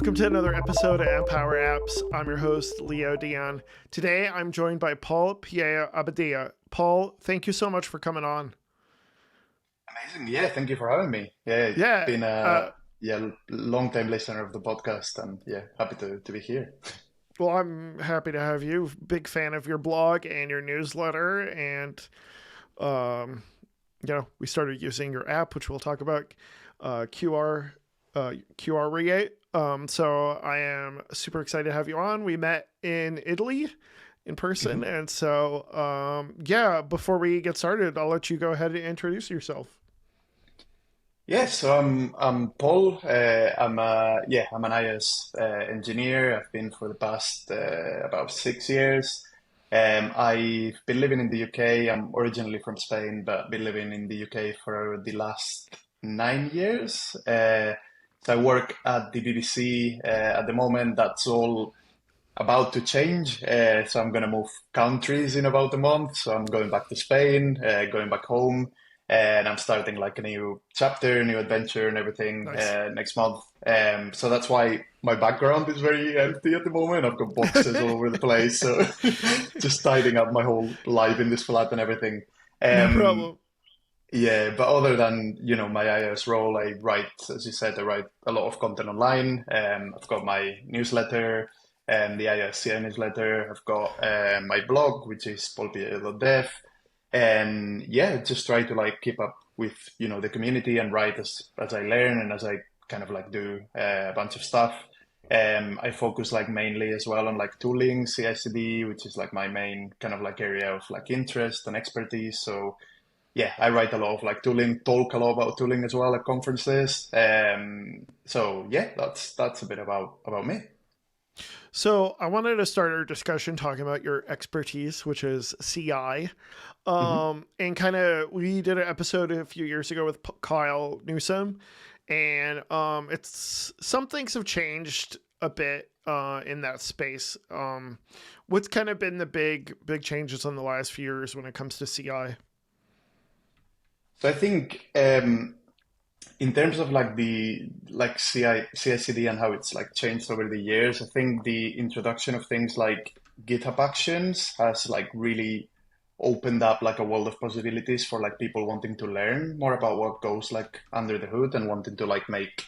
Welcome to another episode of Empower Apps. I'm your host, Leo Dion. Today, I'm joined by Pol Piella Abadia. Paul, thank you so much for coming on. Amazing. Yeah, thank you for having me. Yeah, Yeah, been uh, a long time listener of the podcast and yeah, happy to be here. well, I'm happy to have you. Big fan of your blog and your newsletter. And, um, we started using your app, which we'll talk about, QReate. So I am super excited to have you on. We met in Italy in person. Mhm. And so, before we get started, I'll let you go ahead and introduce yourself. Yeah, so I'm Paul. I'm an iOS engineer. I've been for the past about 6 years. I've been living in the UK. I'm originally from Spain, but been living in the UK for the last 9 years. So I work at the BBC at the moment. That's all about to change. So I'm gonna move countries in about a month. So I'm going back to Spain, going back home, and I'm starting like a new chapter, new adventure, and everything Nice. next month. So that's why my background is very empty at the moment. I've got boxes all over the place, so just tidying up my whole life in this flat and everything. No Um, problem. yeah, but other than, my iOS role, I write, as you said, I write a lot of content online. I've got my newsletter, the iOS CI newsletter. I've got my blog, which is polpiella.dev. And yeah, just try to like keep up with, the community and write as I learn and as I kind of like do a bunch of stuff. I focus like mainly as well on like tooling, CI/CD, which is like my main kind of like area of like interest and expertise. So yeah, I write a lot of like tooling, talk a lot about tooling as well at conferences. So yeah, that's a bit about me. So I wanted to start our discussion talking about your expertise, which is CI. Hmm. And kind of, we did an episode a few years ago with Kyle Newsom, and it's some things have changed a bit in that space. What's kind of been the big changes in the last few years when it comes to CI? So I think in terms of like the like CI/CD and how it's like changed over the years, I think the introduction of things like GitHub Actions has like really opened up like a world of possibilities for like people wanting to learn more about what goes like under the hood and wanting to like make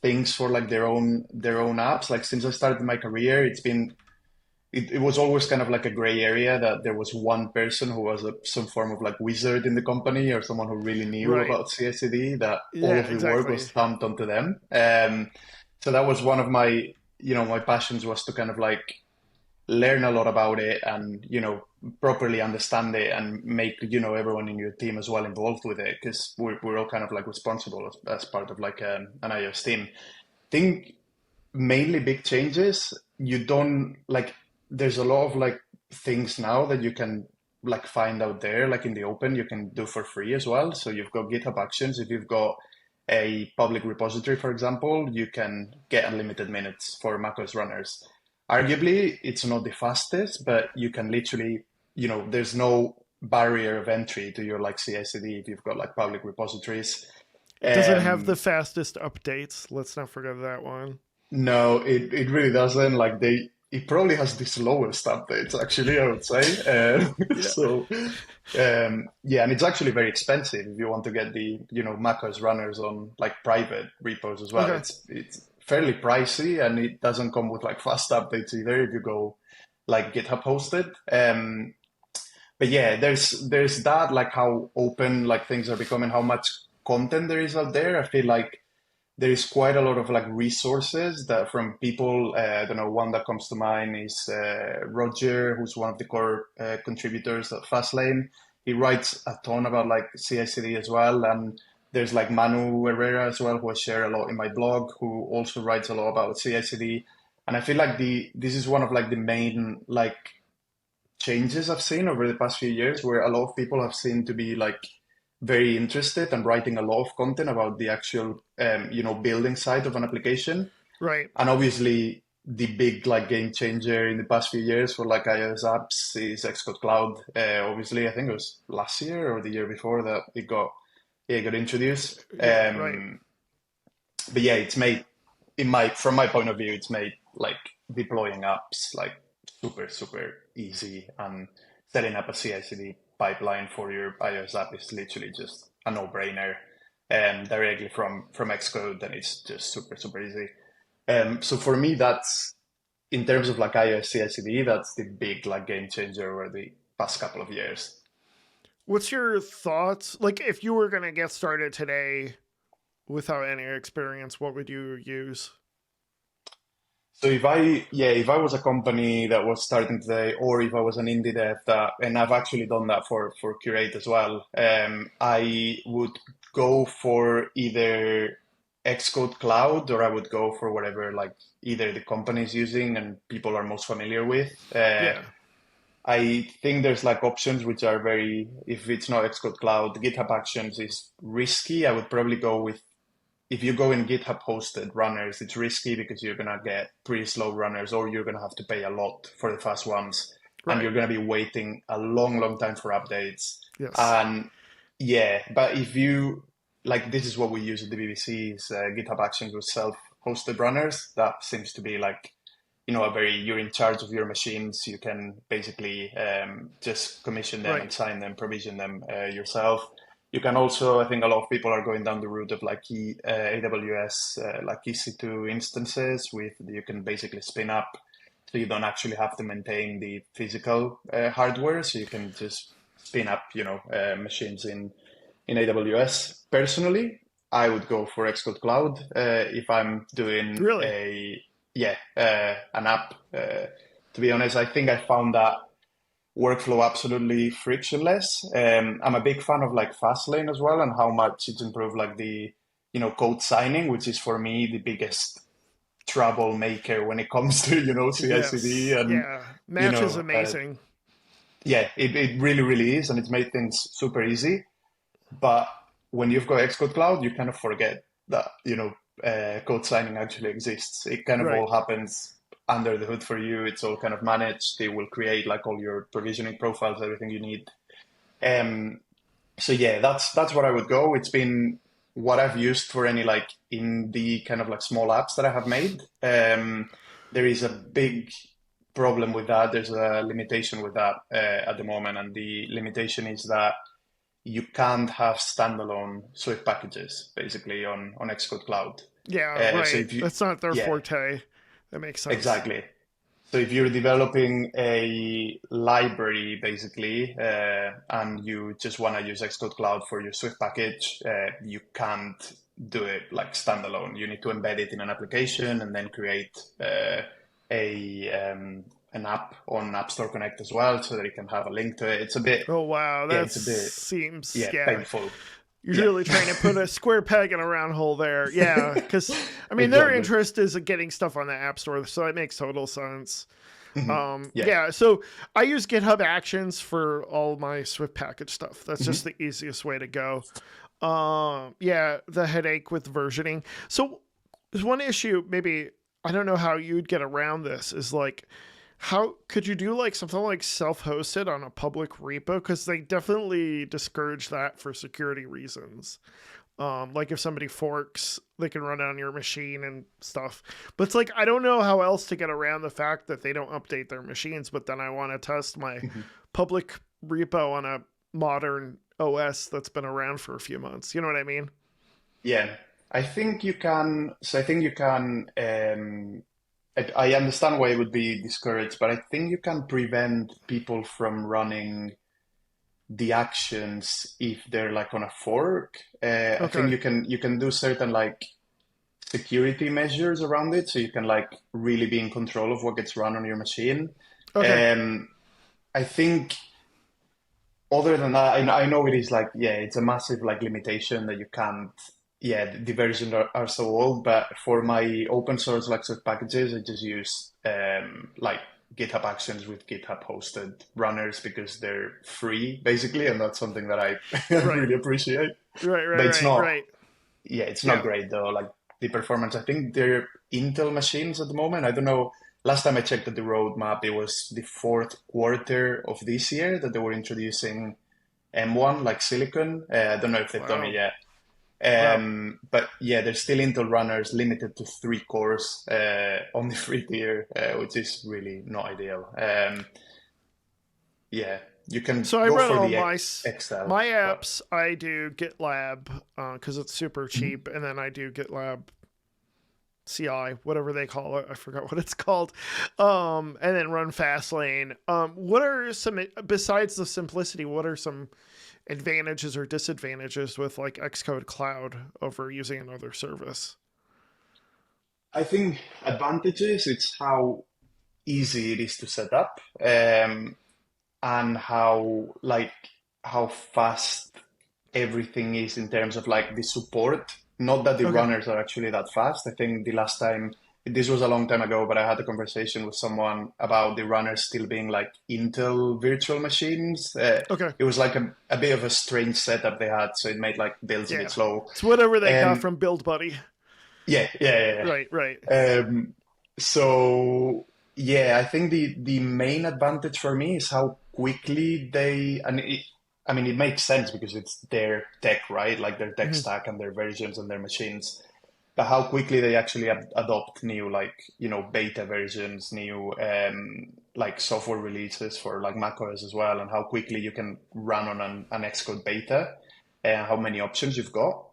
things for like their own apps. Like since I started my career, it was always kind of like a gray area that there was one person who was some form of like wizard in the company or someone who really knew Right. about CI/CD, that all Yeah, of the work exactly. was dumped onto them. So that was one of my, my passions, was to kind of like learn a lot about it and, properly understand it and make, everyone in your team as well involved with it, because we're all kind of like responsible as part of like an iOS team. Think mainly big changes. You don't like, there's a lot of like things now that you can like find out there, like in the open, you can do for free as well. So you've got GitHub Actions. If you've got a public repository, for example, you can get unlimited minutes for macOS runners. Arguably, it's not the fastest, but you can literally, there's no barrier of entry to your like CI/CD if you've got like public repositories. Does it have the Um, fastest updates? Let's not forget that one. No, it really doesn't. Like it probably has the slowest updates, actually, I would say. Yeah. Yeah, and it's actually very expensive if you want to get the, macOS runners on like private repos as well. Okay. It's fairly pricey and it doesn't come with like fast updates either if you go like GitHub hosted. But yeah, there's that, like how open like things are becoming, how much content there is out there. I feel like there is quite a lot of like resources that from people. I don't know, one that comes to mind is Roger, who's one of the core contributors at Fastlane. He writes a ton about like CI/CD as well, and there's like Manu Herrera as well, who I share a lot in my blog, who also writes a lot about CI/CD. And I feel like the this is one of like the main like changes I've seen over the past few years, where a lot of people have seemed to be like very interested and writing a lot of content about the actual, building side of an application. Right. And obviously, the big like game changer in the past few years for like iOS apps is Xcode Cloud. Obviously, I think it was last year or the year before that it got introduced. Yeah. Right. But yeah, it's made from my point of view, it's made like deploying apps like super easy, and setting up a CI/CD pipeline for your iOS app is literally just a no-brainer, directly from Xcode, and it's just super easy. So for me, that's in terms of like iOS CI/CD, that's the big like game changer over the past couple of years. What's your thoughts? Like, if you were going to get started today without any experience, what would you use? So if I was a company that was starting today, or if I was an indie dev that, and I've actually done that for QReate as well, I would go for either Xcode Cloud, or I would go for whatever like either the company is using and people are most familiar with. Yeah. I think there's like options which are very, if it's not Xcode Cloud, GitHub Actions is risky. I would probably go with, if you go in GitHub hosted runners, it's risky because you're gonna get pretty slow runners, or you're gonna have to pay a lot for the fast ones, and Right. you're gonna be waiting a long time for updates. Yes. And yeah, but if you like, this is what we use at the BBC is GitHub Actions with self-hosted runners. That seems to be like, a very, you're in charge of your machines. You can basically just commission them and Right. sign them, provision them yourself. You can also, I think a lot of people are going down the route of like AWS, like EC2 instances with, you can basically spin up, so you don't actually have to maintain the physical hardware. So you can just spin up, machines in AWS. Personally, I would go for Xcode Cloud if I'm doing Really? an app. To be honest, I think I found that workflow absolutely frictionless. I'm a big fan of like Fastlane as well, and how much it's improved like the code signing, which is for me the biggest troublemaker when it comes to CI/CD, Yes. and Yeah. you Match is know uh, amazing. yeah, it really is, and it's made things super easy. But when you've got Xcode Cloud, you kind of forget that code signing actually exists. It kind of Right. all happens under the hood for you. It's all kind of managed. They will create like all your provisioning profiles, everything you need. Um, so yeah, that's what I would go. It's been what I've used for any like indie kind of like small apps that I have made. There is a big problem with that. There's a limitation with that at the moment, and the limitation is that you can't have standalone Swift packages basically on Xcode Cloud. Yeah. So Right. if you, That's not their yeah, forte. That makes sense. exactly. So if you're developing a library basically, and you just want to use Xcode Cloud for your Swift package, you can't do it like standalone. You need to embed it in an application and then create a an app on App Store Connect as well, so that you can have a link to it. It's a bit, Oh wow, yeah, that it's a bit, seems yeah, yeah. painful. You're Yeah, really trying to put a square peg in a round hole there. Yeah, because I mean their exactly. interest is getting stuff on the app store, so that makes total sense. Mhm. Yeah. Yeah, so I use GitHub Actions for all my Swift package stuff. That's just Mhm. the easiest way to go. Yeah, the headache with versioning. So there's one issue, maybe I don't know how you'd get around this, is like how could you do like something like self-hosted on a public repo? Because they definitely discourage that for security reasons. Like if somebody forks, they can run it on your machine and stuff. But it's like I don't know how else to get around the fact that they don't update their machines. But then I want to test my Mhm. public repo on a modern OS that's been around for a few months. You know what I mean? Yeah. I think you can. So I think you can. I understand why it would be discouraged, but I think you can prevent people from running the actions if they're like on a fork. I think Okay. you can do certain like security measures around it, so you can like really be in control of what gets run on your machine. Okay. Um, I think other than that, I know it is like, yeah, it's a massive like limitation that you can't, yeah, the versions are so old, but for my open source like Swift packages, I just use like GitHub Actions with GitHub hosted runners because they're free basically, and that's something that I Right. really appreciate. Right. Right. But it's Right. not, Right. yeah, it's not Yeah. great though. Like the performance, I think they're Intel machines at the moment. I don't know. Last time I checked at the roadmap, it was the fourth quarter of this year that they were introducing M1 like silicon. I don't know if they've done it Wow. yet. Wow. But yeah, there's still Intel runners limited to 3 cores on the free tier, which is really not ideal. Yeah, you can So I go run for all the my Excel, my but apps. I do GitLab because it's super Mhm. cheap, and then I do GitLab CI, whatever they call it. I forgot what it's called. And then run Fastlane. What are some besides the simplicity? What are some advantages or disadvantages with like Xcode Cloud over using another service? I think advantages, it's how easy it is to set up, and how fast everything is in terms of like the support. Not that the Okay. runners are actually that fast. I think the last time, this was a long time ago, but I had a conversation with someone about the runners still being like Intel virtual machines. Okay. It was like a bit of a strange setup they had, so it made like builds a bit Yeah. slow. It's whatever they got Um, from Build Buddy. yeah, yeah, Right. Right. yeah. So yeah, I think the main advantage for me is how quickly I mean, it makes sense because it's their tech, right? Like their tech Mhm. stack and their versions and their machines. But how quickly they actually adopt new, like, beta versions, new like software releases for like macOS as well, and how quickly you can run on an Xcode beta, and how many options you've got.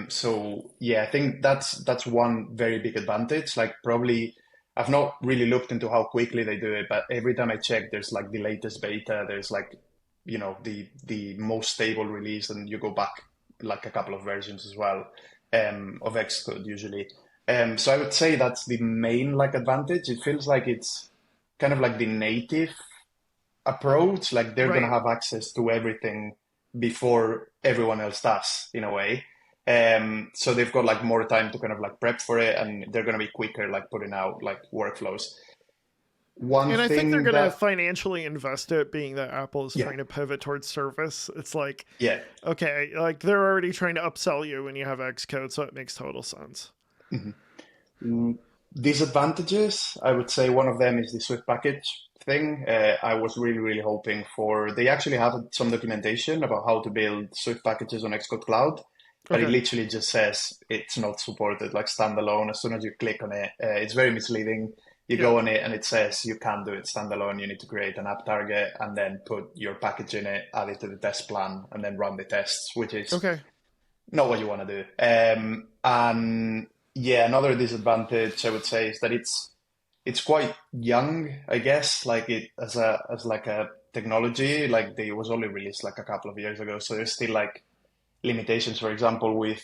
So yeah, I think that's one very big advantage. Like probably I've not really looked into how quickly they do it, but every time I check, there's like the latest beta, there's like, the most stable release, and you go back like a couple of versions as well, of Xcode usually. So I would say that's the main like advantage. It feels like it's kind of like the native approach, like they're gonna Right. have access to everything before everyone else does in a way. So they've got like more time to kind of like prep for it, and they're gonna be quicker like putting out like workflows. One And I think they're thing going to that, financially invest it, being that Apple is yeah, trying to pivot towards service. It's like, yeah. okay, like they're already trying to upsell you when you have Xcode, so it makes total sense. Mhm. Disadvantages, I would say one of them is the Swift package thing. I was really, really hoping for, they actually have some documentation about how to build Swift packages on Xcode Cloud, but it Okay. literally just says it's not supported, like standalone. As soon as you click on it, it's very misleading. You Yeah. go on it and it says you can't do it standalone. You need to create an app target and then put your package in it, add it to the test plan, and then run the tests, which is Okay. not what you want to do. And yeah, another disadvantage I would say is that it's quite young, I guess, like it as like a technology, like they was only released like a couple of years ago, so there's still like limitations. For example, with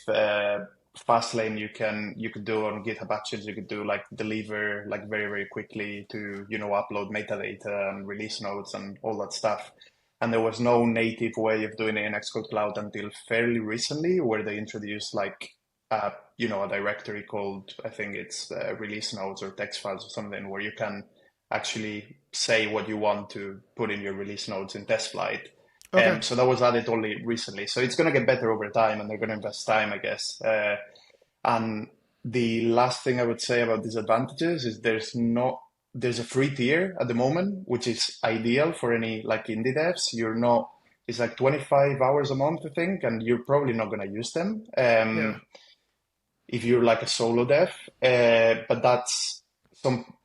Fastlane, you could do on GitHub Actions, you could do like deliver like very very quickly to upload metadata and release notes and all that stuff. And there was no native way of doing it in Xcode Cloud until fairly recently, where they introduced like a directory called, I think it's release notes or text files or something, where you can actually say what you want to put in your release notes in test flight. Okay. So that was added only recently. So it's going to get better over time, and they're going to invest time, I guess. And the last thing I would say about disadvantages is there's a free tier at the moment, which is ideal for any like indie devs. You're not, it's like 25 hours a month, I think, and you're probably not going to use them. Yeah. If you're like a solo dev. But that's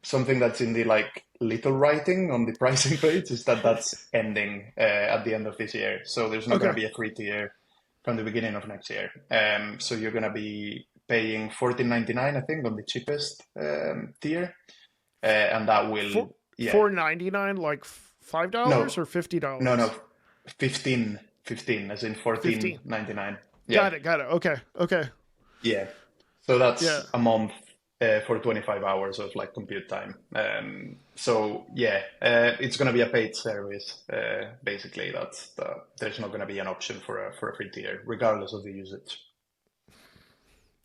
something that's in the like little writing on the pricing page, is that that's ending at the end of this year. So there's not going Okay. to be a free tier from the beginning of next year. So you're going to be paying 14.99, I think, on the cheapest tier, and that will, For yeah, $4.99, like $5 no, or no, $50? 15, as in 15. 14.99. Yeah. Got it. Got it. Okay. Okay. Yeah. So Yeah. that's a month for 25 hours of like compute time. So yeah, it's going to be a paid service. Basically, there's not going to be an option for a free tier, regardless of the usage.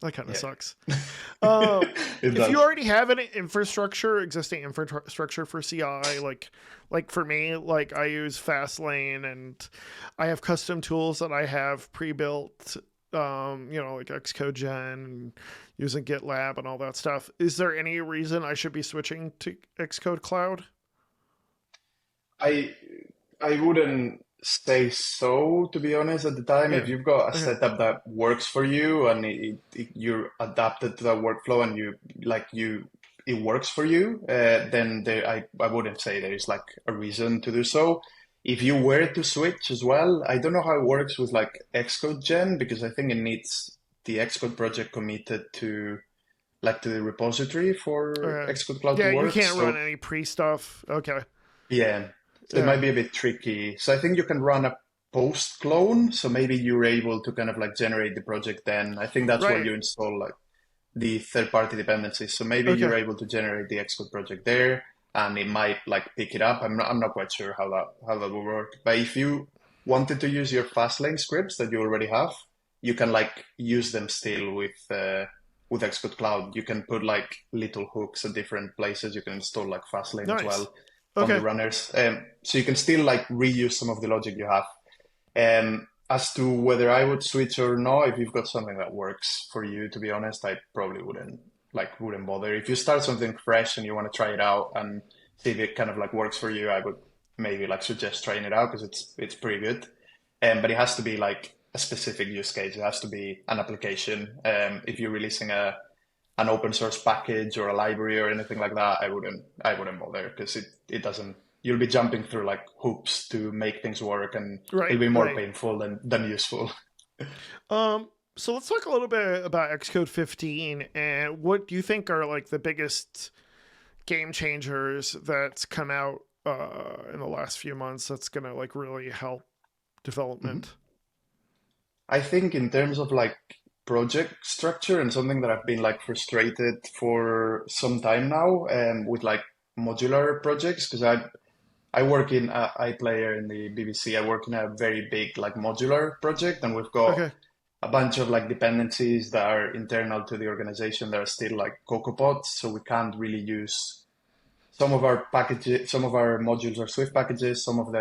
That kind of Yeah, sucks. it If you does. already have an existing infrastructure for CI, like for me, like I use Fastlane and I have custom tools that I have pre-built, like Xcode Gen and using GitLab and all that stuff. Is there any reason I should be switching to Xcode Cloud? I I wouldn't. say so, to be honest, at the time. If Yeah. you've got a Okay. setup that works for you and you're adapted to that workflow and it works for you, then I wouldn't say there is like a reason to do so. If you were to switch as well, I don't know how it works with like Xcode Gen because I think it needs the Xcode project committed to the repository for Okay. Xcode Cloud to Yeah, you work. can't run So any pre stuff. Okay. yeah, so it Yeah. might be a bit tricky. So I think you can run a post clone. So maybe you're able to kind of like generate the project then. I think that's where Right. you install like the third party dependencies. So maybe Okay. you're able to generate the Xcode project there and it might like pick it up. I'm not quite sure how that will work. But if you wanted to use your Fastlane scripts that you already have, you can like use them still with Xcode Cloud. You can put like little hooks at different places. You can install like Fastlane as Nice. well on the Okay. runners. So you can still like reuse some of the logic you have. As to whether I would switch or not, if you've got something that works for you, to be honest, I probably wouldn't bother. If you start something fresh and you want to try it out and see if it kind of like works for you, I would maybe like suggest trying it out because it's pretty good. But it has to be like a specific use case. It has to be an application. If you're releasing an open source package or a library or anything like that, I wouldn't bother because it doesn't. You'll be jumping through like hoops to make things work, and Right. it'll be more Right. painful than useful. So let's talk a little bit about Xcode 15 and what do you think are like the biggest game changers that's come out in the last few months that's gonna like really help Mhm. development. I think in terms of like project structure and something that I've been like frustrated for some time now, with like modular projects because I work in iPlayer in the BBC. I work in a very big like modular project, and we've got Okay. a bunch of like dependencies that are internal to the organization that are still like CocoaPods, so we can't really use some of our packages. Some of our modules are Swift packages. Some of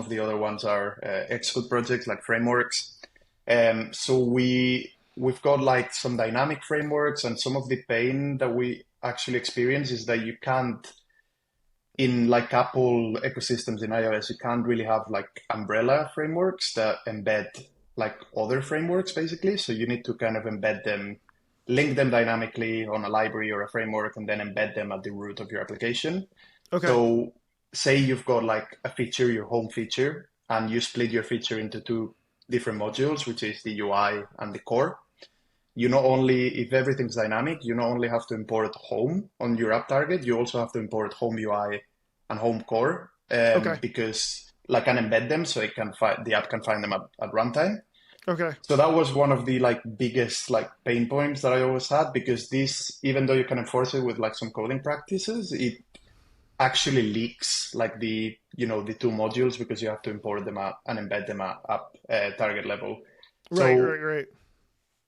the other ones are Xcode projects like frameworks. So we've got like some dynamic frameworks, and some of the pain that we actually experience is that you can't in like Apple ecosystems in iOS, you can't really have like umbrella frameworks that embed like other frameworks basically. So you need to kind of embed them, link them dynamically on a library or a framework, and then embed them at the root of your application. Okay. So say you've got like a feature, your home feature, and you split your feature into two different modules, which is the UI and the core. You not only, if everything's dynamic, you not only have to import home on your app target, you also have to import home UI and home core, Okay. because like can embed them so it can find the app can find them at runtime. Okay. So that was one of the like biggest like pain points that I always had because this, even though you can enforce it with like some coding practices, it actually leaks like the two modules because you have to import them up and embed them at target level. Right. Right. So Right.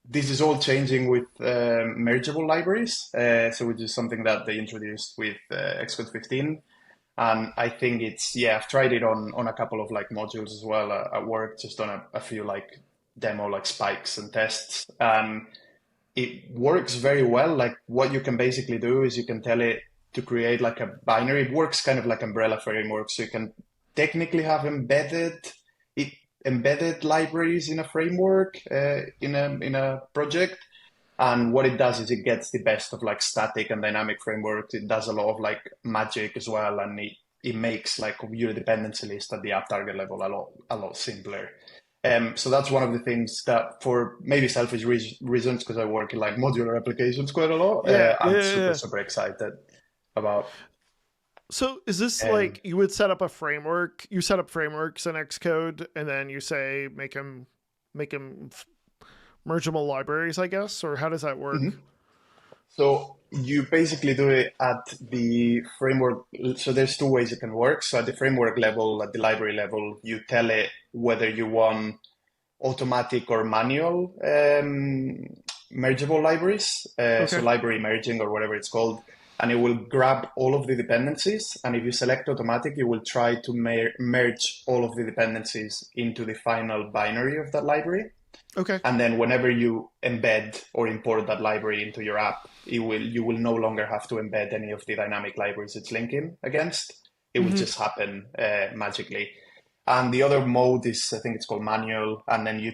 this is all changing with mergeable libraries, so which is something that they introduced with Xcode 15. And I think yeah, I've tried it on a couple of like modules as well at work, just on a few like demo like spikes and tests. And it works very well. Like what you can basically do is you can tell it to create like a binary. It works kind of like Umbrella framework, so you can technically have it embedded libraries in a framework in a project. And what it does is it gets the best of like static and dynamic frameworks. It does a lot of like magic as well, and it makes like your dependency list at the app target level a lot simpler. So that's one of the things that, for maybe selfish reasons, because I work in like modular applications quite a lot, Yeah. Yeah. I'm Yeah. super Yeah. super excited about. So is this Um, like you would set up a framework? You set up frameworks in Xcode, and then you say make them mergeable libraries, I guess, or how does that work? mhm. So you basically do it at the framework. So there's two ways it can work. So at the framework level, at the library level, you tell it whether you want automatic or manual mergeable libraries. So Okay. library merging or whatever it's called. And it will grab all of the dependencies. And if you select automatic, it will try to merge all of the dependencies into the final binary of that library. Okay. And then whenever you embed or import that library into your app, you will no longer have to embed any of the dynamic libraries it's linking against. It will Hmm. just happen magically. And the other mode is, I think it's called manual. And then you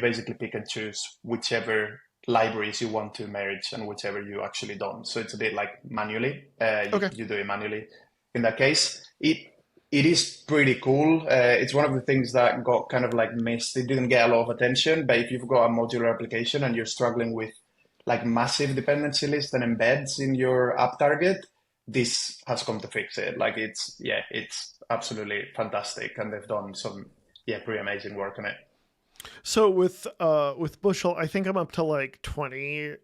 basically pick and choose whichever libraries you want to merge and whichever you actually don't. So it's a bit like manually. Okay. You do it manually. In that case, it is pretty cool. It's one of the things that got kind of like missed. It didn't get a lot of attention, but if you've got a modular application and you're struggling with like massive dependency lists and embeds in your app target, this has come to fix it. Like it's absolutely fantastic, and they've done some pretty amazing work on it. So with Bushel, I think I'm up to like 20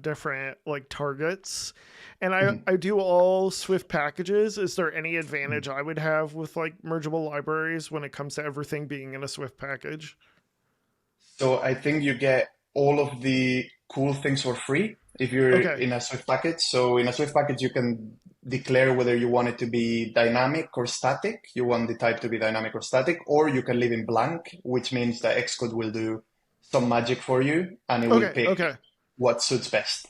different like targets. And Mhm. I do all Swift packages. Is there any Mhm. advantage I would have with like mergeable libraries when it comes to everything being in a Swift package? So I think you get all of the cool things for free if you're Okay. in a Swift package. So in a Swift package, you can declare whether you want it to be dynamic or static. You want the type to be dynamic or static, or you can leave in blank, which means that Xcode will do some magic for you and it will Okay. pick Okay. what suits best.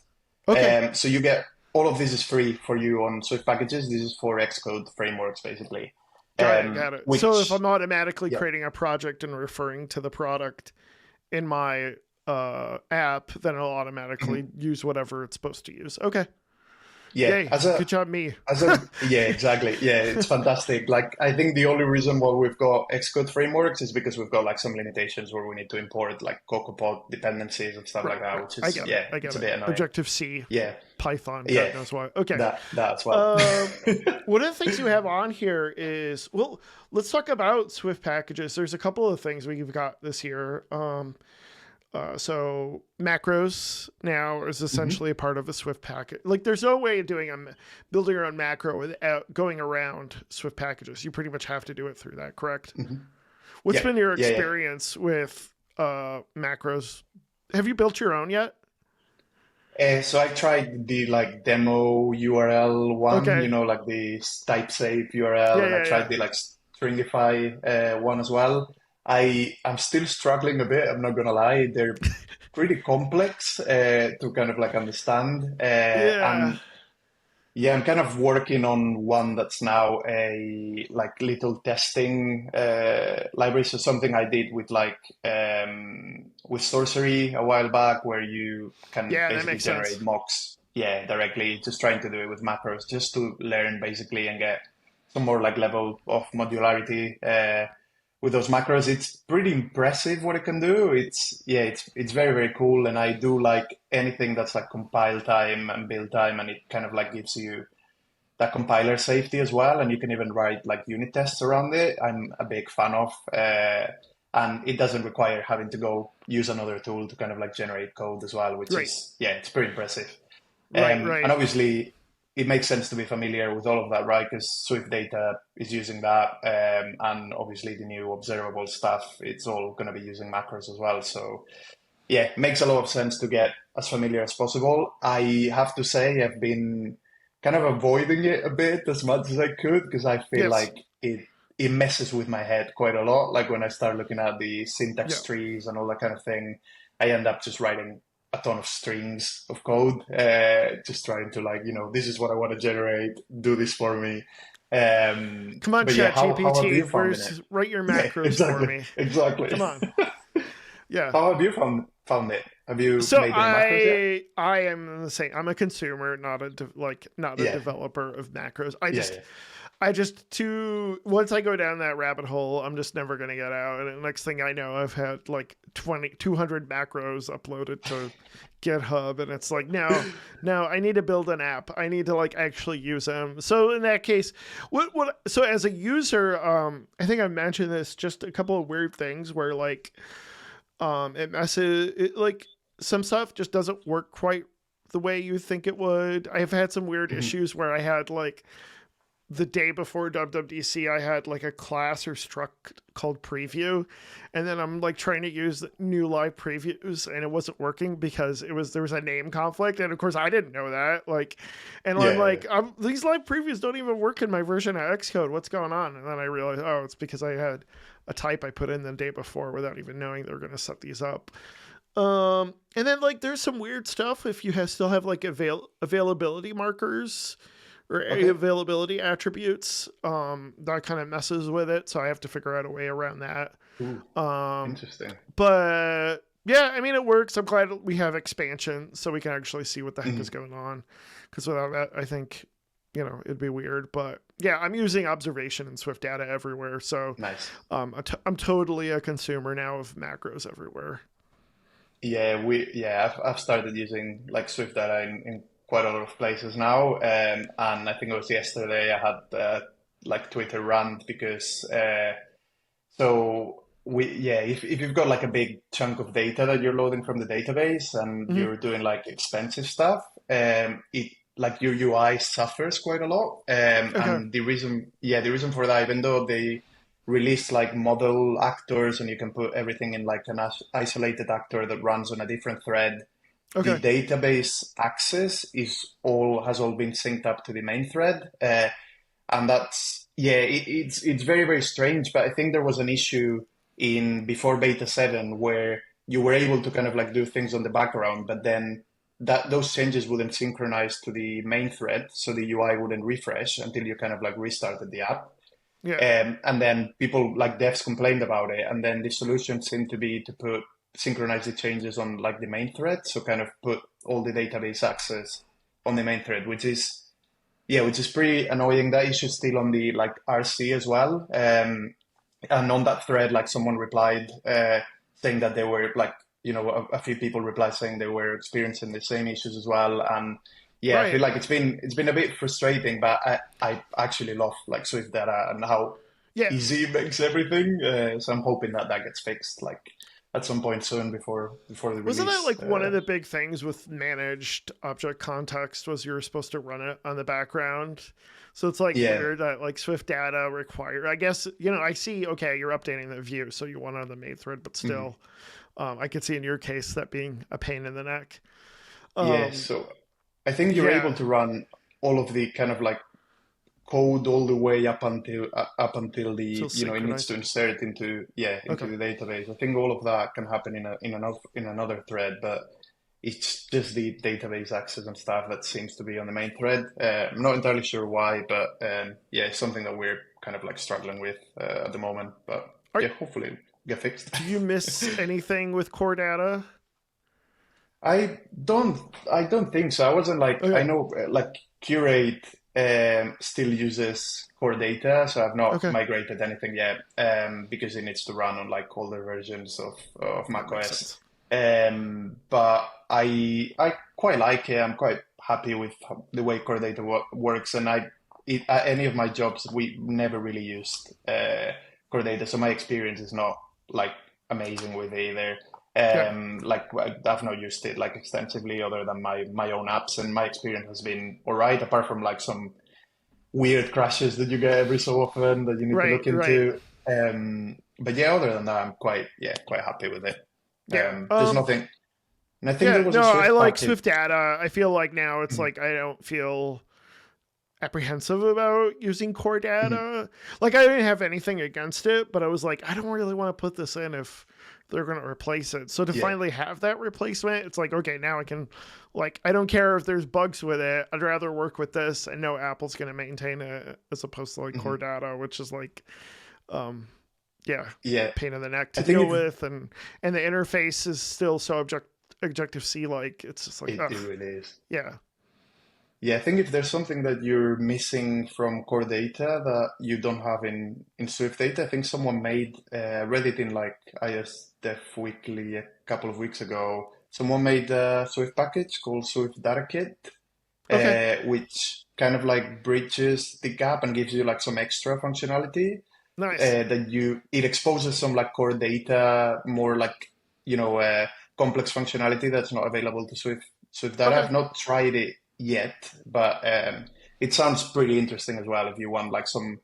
Okay. So you get all of this is free for you on Swift packages. This is for Xcode frameworks, basically. Got it. Got it. So if Which, I'm automatically yeah. creating a project and referring to the product in my app, then it'll automatically use whatever it's supposed to use. Okay. Yeah, Yay. Good job, me. yeah, exactly. Yeah, it's fantastic. Like, I think the only reason why we've got Xcode frameworks is because we've got like some limitations where we need to import like CocoaPod dependencies and stuff Right, like that, right. which I is, get it. yeah, I it's get a it. bit annoying. Objective C, Yeah, Python, God yeah, knows why. Okay. that as well. Um, one of the things you have on here is, well, let's talk about Swift packages. There's a couple of things we've got this year. So macros now is Mhm. essentially a part of a Swift package. Like, there's no way of building your own macro without going around Swift packages. You pretty much have to do it through that, correct? Mhm. What's Yeah, been your yeah, yeah. experience with macros? Have you built your own yet? So I tried the like demo URL one, Okay. like the type safe URL, Yeah, and I yeah, yeah. tried the like stringify one as well. I'm still struggling a bit. I'm not gonna lie. They're pretty complex to kind of like understand, Yeah. and yeah, I'm kind of working on one that's now a like little testing library. So something I did with with Sorcery a while back, where you can Yeah, that basically makes sense. generate mocks, yeah, directly. Just trying to do it with macros, just to learn basically and get some more like level of modularity with those macros. It's pretty impressive what it can do. It's very, very cool, and I do like anything that's like compile time and build time, and it kind of like gives you that compiler safety as well, and you can even write like unit tests around it. I'm a big fan of, and it doesn't require having to go use another tool to kind of like generate code as well, which Right. is, yeah, it's pretty impressive. Right, And right. obviously, it makes sense to be familiar with all of that, right? Because SwiftData is using that, and obviously the new observable stuff, it's all going to be using macros as well. So yeah, it makes a lot of sense to get as familiar as possible. I have to say, I've been kind of avoiding it a bit as much as I could because I feel Yes. like it messes with my head quite a lot. Like when I start looking at the Yeah. syntax trees and all that kind of thing, I end up just writing a ton of strings of code, just trying to like, this is what I want to generate, do this for me. Come on, But yeah, Chat how have GPT. you found it? Write your Yeah, macros for exactly, me. exactly. Come on. Yeah. How have you found it? Have you So made any macros yet? I am the same. I'm a consumer, not a Yeah, developer of macros. yeah, yeah. I just to once I go down that rabbit hole, I'm just never gonna get out. And the next thing I know, I've had like 200 macros uploaded to GitHub, and it's like no, I need to build an app. I need to like actually use them. So in that case, so as a user, I think I mentioned this, just a couple of weird things where like like some stuff just doesn't work quite the way you think it would. I've had some weird Mhm. issues where I had like the day before WWDC, I had like a class or struct called preview, and then I'm like trying to use new live previews, and it wasn't working because there was a name conflict, and of course I didn't know that. Like, and I'm Yeah, like, these live previews don't even work in my version of Xcode. What's going on? And then I realized, oh, it's because I had a type I put in the day before without even knowing they were going to set these up. And then like there's some weird stuff if you still have like availability markers or Okay. availability attributes. That kind of messes with it, so I have to figure out a way around that. Ooh, Um, interesting. but yeah, I mean, it works. I'm glad we have expansion so we can actually see what the heck is Mhm. going on. Because without that, I think, it'd be weird. But yeah, I'm using observation and SwiftData everywhere. So Nice. I'm totally a consumer now of macros everywhere. I've started using like SwiftData in quite a lot of places now, and I think it was yesterday I had like Twitter rant because if you've got like a big chunk of data that you're loading from the database and Hmm. you're doing like expensive stuff, it like your UI suffers quite a lot. Okay. And the reason for that, even though they release like model actors and you can put everything in like an isolated actor that runs on a different thread, Okay. the database access has all been synced up to the main thread. And it's very, very strange, but I think there was an issue in before beta 7 where you were able to kind of like do things on the background, but then that those changes wouldn't synchronize to the main thread, so the UI wouldn't refresh until you kind of like restarted the app. Yeah. And then people like devs complained about it, and then the solution seemed to be to put synchronize the changes on like the main thread, so kind of put all the database access on the main thread, which is pretty annoying. That issue is still on the like RC as well. And on that thread, like someone replied saying that they were like, a few people replied saying they were experiencing the same issues as well. And yeah, I feel Right. like it's been a bit frustrating, but I actually love like Swift data and how Yeah. easy it makes everything. So I'm hoping that that gets fixed like at some point soon before the Wasn't that release. like one of the big things with managed object context was you were supposed to run it on the background? So it's like Yeah. weird that like Swift data require. I guess I see. Okay, you're updating the view, so you want it on the main thread, but Mhm. still, I could see in your case that being a pain in the neck. Yeah. Um, So I think you're able yeah, to run all of the kind of like code all the way up until so it needs to synchronized. insert into Okay, the database. I think all of that can happen in another thread, but it's just the database access and stuff that seems to be on the main thread. I'm not entirely sure why, but yeah, it's something that we're kind of like struggling with at the moment. But Are, yeah, hopefully it'll get fixed. do you miss anything with core data? I don't I don't think so. I wasn't like I Okay, know like QReate still uses core data, so I've not okay, migrated anything yet because it needs to run on like older versions of that makes macOS. sense. But I quite like it. I'm quite happy with the way core data works, and at any of my jobs we never really used core data, so my experience is not like amazing with it either. Yeah, Like I've not used it like extensively other than my own apps, and my experience has been all right, apart from like some weird crashes that you get every so often that you need to right, look right. into. But yeah, other than that, I'm quite happy with it. Yeah. There's nothing, and I think there Yeah, was a no, I Swift like package. Swift data. I feel like now it's Mhm, like I don't feel apprehensive about using core mhm. data. Like I didn't have anything against it, but I was like, I don't really want to put this in if they're going to replace it. So to Yeah. finally have that replacement, it's like, okay, now I can, like, I don't care if there's bugs with it. I'd rather work with this and know Apple's going to maintain it as opposed to like core Mhm. data, which is like, um, yeah, Yeah, pain in the neck I to think deal with, and the interface is still so Objective C like. It's just like, it ugh, really is. yeah. Yeah, I think if there's something that you're missing from core data that you don't have in Swift data, I think someone read it in like iOS Dev Weekly a couple of weeks ago. Someone made a Swift package called Swift Data Kit, Okay, which kind of like bridges the gap and gives you like some extra functionality nice. it exposes some like core data, more like complex functionality that's not available to Swift data. Okay. I've not tried it yet, but it sounds pretty interesting as well. If you want like some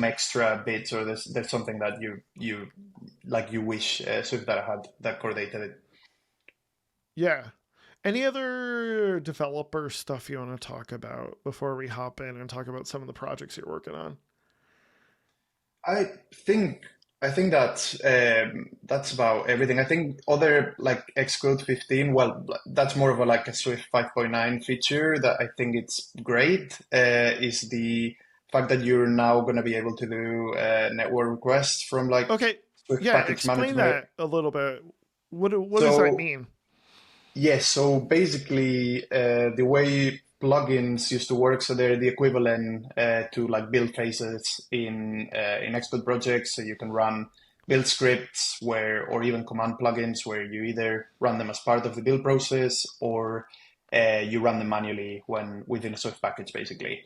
extra bits, or there's something that you like you wish Swift data had that core data. Yeah. Any other developer stuff you want to talk about before we hop in and talk about some of the projects you're working on? I think. I think that's about everything. I think other like Xcode 15, well, that's more of a like a Swift 5.9 feature that I think it's great, is the fact that you're now going to be able to do network requests from like Okay, Swift yeah, package explain management. that a little bit. What does that So mean? yes, so basically, the way plugins used to work, so they're the equivalent to like build phases in Xcode projects. So you can run build scripts where, or even command plugins where you either run them as part of the build process or you run them manually when within a Swift package, basically.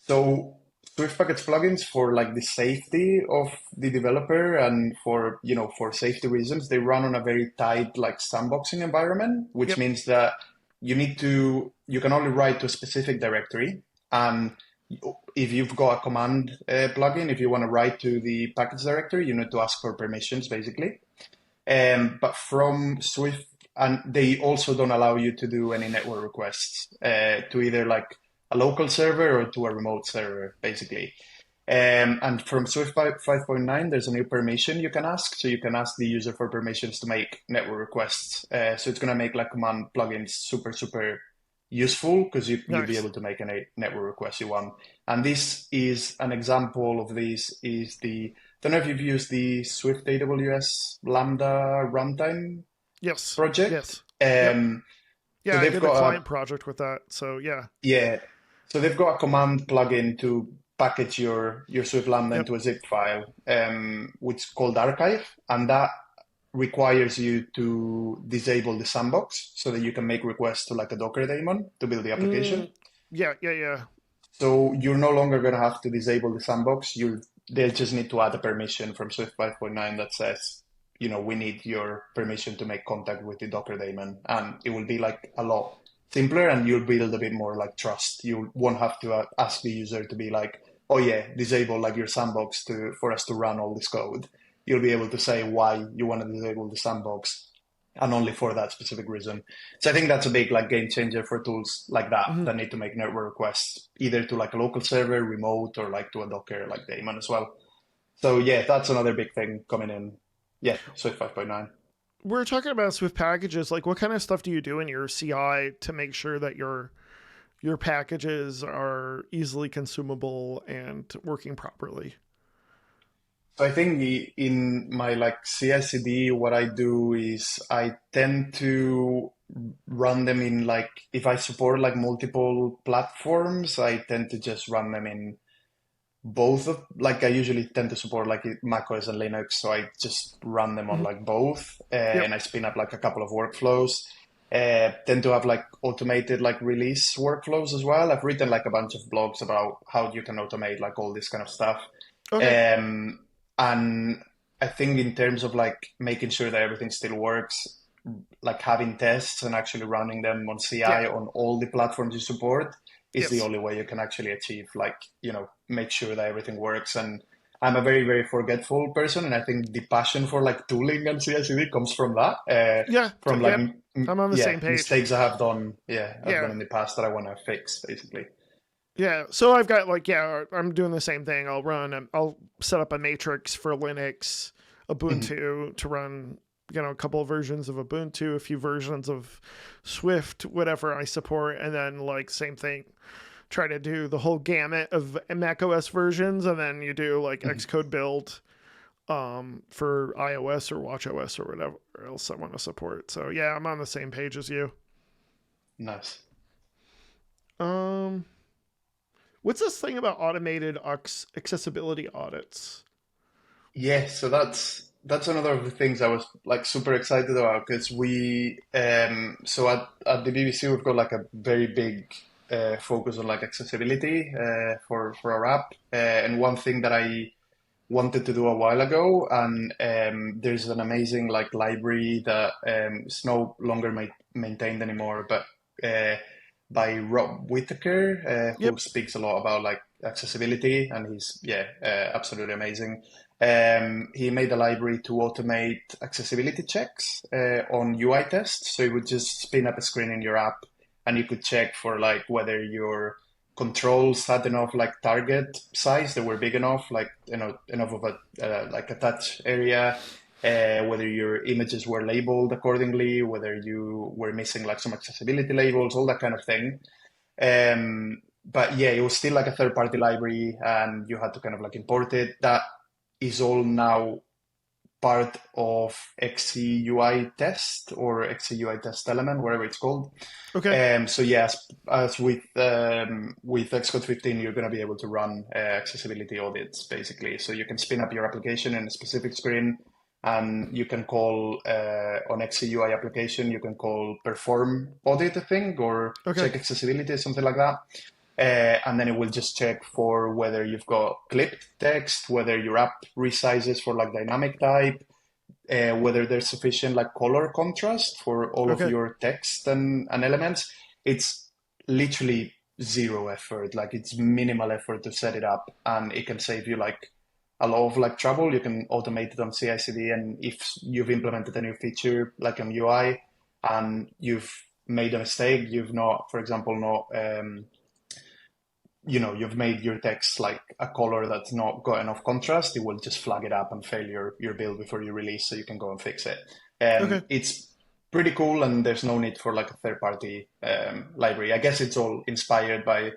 So Swift package plugins for like the safety of the developer and for, for safety reasons, they run on a very tight like sandboxing environment, which Yep. means that you can only write to a specific directory. And if you've got a command plugin, if you want to write to the package directory, you need to ask for permissions basically. But from Swift, and they also don't allow you to do any network requests to either like a local server or to a remote server, basically. And from Swift 5.9, there's a new permission you can ask. So you can ask the user for permissions to make network requests. So it's going to make like command plugins super, super useful because you'll be Nice. able to make any network request you want. And this is an example of this is the, don't know if you've used the Swift AWS Lambda runtime Yes. project. Yes. Yep. So Yeah, I they've did a got a, client project with that. So yeah. yeah, so they've got a command plugin to package your Swift Lambda Yep. into a zip file, which is called archive, and that requires you to disable the sandbox so that you can make requests to like a Docker daemon to build the application. Mm, yeah. Yeah. Yeah. So you're no longer going to have to disable the sandbox. They'll just need to add a permission from Swift 5.9 that says, we need your permission to make contact with the Docker daemon, and it will be like a lot simpler, and you'll build a bit more like trust. You won't have to ask the user to be like, oh yeah, disable like your sandbox to for us to run all this code. You'll be able to say why you want to disable the sandbox and only for that specific reason. So I think that's a big like game changer for tools like that Hmm. that need to make network requests either to like a local server, remote, or like to a Docker like daemon as well. So yeah, that's another big thing coming in. Yeah, Swift 5.9. We're talking about Swift packages. Like, what kind of stuff do you do in your CI to make sure that your packages are easily consumable and working properly? So I think in my like CI/CD, what I do is I tend to run them in like if I support like multiple platforms, I tend to just run them in both of like I usually tend to support like Mac OS and Linux, so I just run them on Hmm. like both, Yep. and I spin up like a couple of workflows. Tend to have like automated like release workflows as well. I've written like a bunch of blogs about how you can automate like all this kind of stuff. Okay. Um, and I think in terms of like making sure that everything still works, like having tests and actually running them on Yeah. CI on all the platforms you support is the Yes. only way you can actually achieve like, make sure that everything works. And I'm a very, very forgetful person. And I think the passion for like tooling and CI/CD comes from that, Yeah. from like, Yep. I'm on the yeah, same page. mistakes I have done. Yeah, I've done Yeah. in the past that I want to fix basically. Yeah. So I've got like, yeah, I'm doing the same thing. I'll set up a matrix for Linux, Mhm. Ubuntu to run, a couple of versions of Ubuntu, a few versions of Swift, whatever I support. And then like same thing, try to do the whole gamut of Mac OS versions. And then you do like Mhm. Xcode build for iOS or watch OS or whatever else I want to support. So yeah, I'm on the same page as you. Nice. Um, what's this thing about automated accessibility audits? Yeah, so that's another of the things I was like super excited about because we so at the BBC we've got like a very big focus on like accessibility for our app, and one thing that I wanted to do a while ago, and there's an amazing like library that is no longer maintained anymore, but uh, by Rob Whitaker, who Yep. speaks a lot about like accessibility, and he's absolutely amazing. He made a library to automate accessibility checks on UI tests, so you would just spin up a screen in your app, and you could check for like whether your controls had enough like target size, they were big enough, like enough of a like a touch area, whether your images were labeled accordingly, whether you were missing like some accessibility labels, all that kind of thing. But yeah, it was still like a third-party library, and you had to kind of like import it. That is all now part of XCUI test or XCUI test element, whatever it's called. Okay. So yes, as with Xcode 15, you're going to be able to run accessibility audits basically. So you can spin up your application in a specific screen, and you can call on XCUI application, you can call perform audit, I think, or Okay. check accessibility, something like that. And then it will just check for whether you've got clipped text, whether your app resizes for like dynamic type, whether there's sufficient like color contrast for all of Okay. your text and elements. It's literally zero effort. Like it's minimal effort to set it up, and it can save you like a lot of like trouble. You can automate it on CI/CD, and if you've implemented a new feature like on UI and you've made a mistake, you've not, for example, not you've made your text like a color that's not got enough contrast, it will just flag it up and fail your build before you release, so you can go and fix it. Okay. It's pretty cool, and there's no need for like a third-party library. I guess it's all inspired by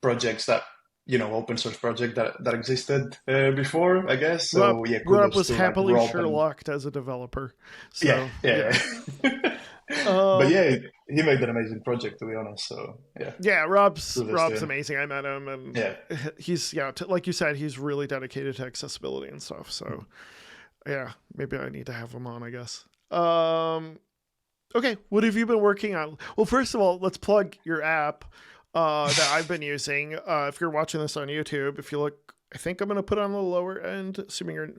projects that, open source project that existed before, I guess. Rob So yeah, Rob kudos was to like happily Rob and Sherlocked as a developer. yeah, So yeah. yeah. But Um yeah, he made an amazing project, to be honest. So yeah, yeah, Rob's kudos to Rob's him. amazing. I met him, and Yeah. he's like you said, he's really dedicated to accessibility and stuff. So yeah, maybe I need to have him on, I guess. Okay, what have you been working on? Well, first of all, let's plug your app that I've been using. If you're watching this on YouTube, if you look, I think I'm going to put it on the lower end, assuming you're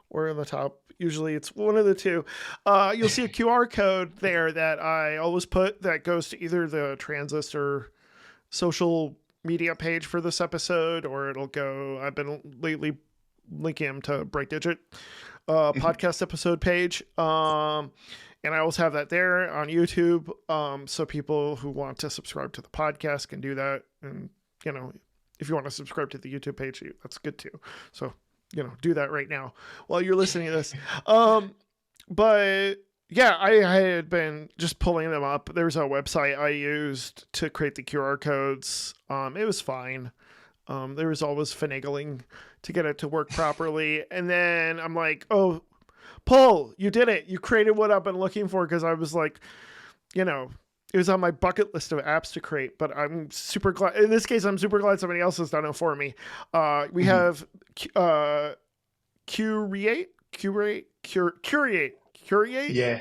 or on the top. Usually it's one of the two. You'll see a QR code there that I always put that goes to either the Transistor social media page for this episode, or it'll go. I've been lately linking him to Bright Digit podcast episode page. And I also have that there on YouTube. So people who want to subscribe to the podcast can do that. And, if you want to subscribe to the YouTube page, that's good too. So, do that right now while you're listening to this. But yeah, I had been just pulling them up. There's a website I used to create the QR codes. It was fine. There was always finagling to get it to work properly. And then I'm like, oh, Pol, you did it. You created what I've been looking for, because I was like, it was on my bucket list of apps to create, but I'm super glad. In this case, I'm super glad somebody else has done it for me. We have QReate. Yeah.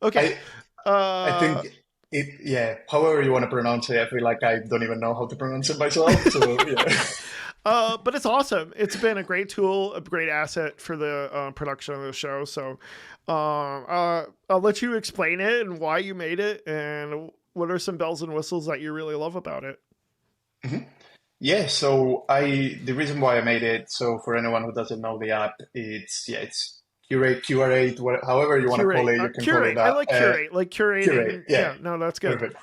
Okay. I think it, yeah, however you want to pronounce it, I feel like I don't even know how to pronounce it myself. So, yeah. But it's awesome. It's been a great tool, a great asset for the production of the show. So I'll let you explain it and why you made it, and what are some bells and whistles that you really love about it. Yeah, so the reason why I made it, so for anyone who doesn't know the app, it's QReate, however you want to call Curate. it, you can call it Curate. I that. like curate. Like QReate, curating. yeah, Yeah, no, that's good. perfect.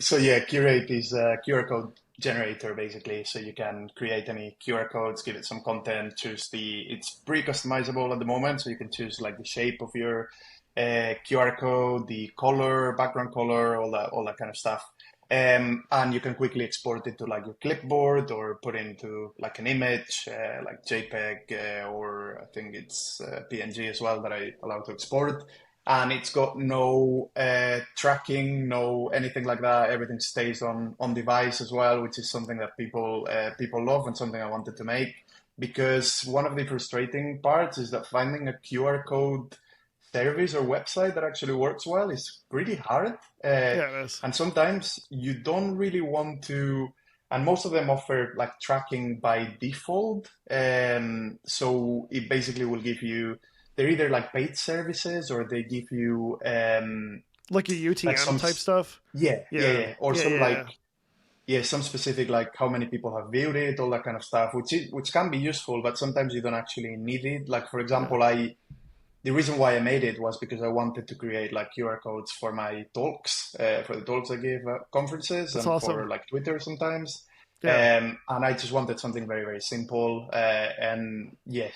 So yeah, QReate is a QR code generator basically. So you can create any QR codes, give it some content, it's pretty customizable at the moment. So you can choose like the shape of your QR code, the color, background color, all that kind of stuff. And you can quickly export it to like your clipboard, or put into like an image, like JPEG, or I think it's PNG as well that I allow to export. And it's got no tracking, no anything like that. Everything stays on device as well, which is something that people love, and something I wanted to make. Because one of the frustrating parts is that finding a QR code service or website that actually works well is pretty hard. Yeah, it is. And sometimes you don't really want to, and most of them offer like tracking by default. So it basically will give you, they're either like paid services, or they give you Like a like UTM some, type stuff. yeah, or Yeah, some yeah, like, yeah. yeah, some specific like how many people have viewed it, all that kind of stuff, which can be useful, but sometimes you don't actually need it. Like for Yeah. example, the reason why I made it was because I wanted to create like QR codes for my talks. for the talks I give at conferences That's and awesome. for like Twitter sometimes. Yeah. And I just wanted something very, very simple. And yes,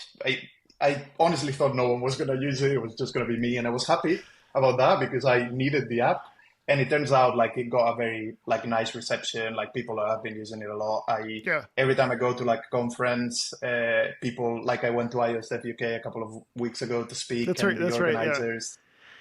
I honestly thought no one was going to use it. It was just going to be me. And I was happy about that because I needed the app. And it turns out like it got a very like nice reception. Like people have been using it a lot. Yeah. Every time I go to like a conference, people like I went to IOSF UK a couple of weeks ago to speak, That's right. and That's right.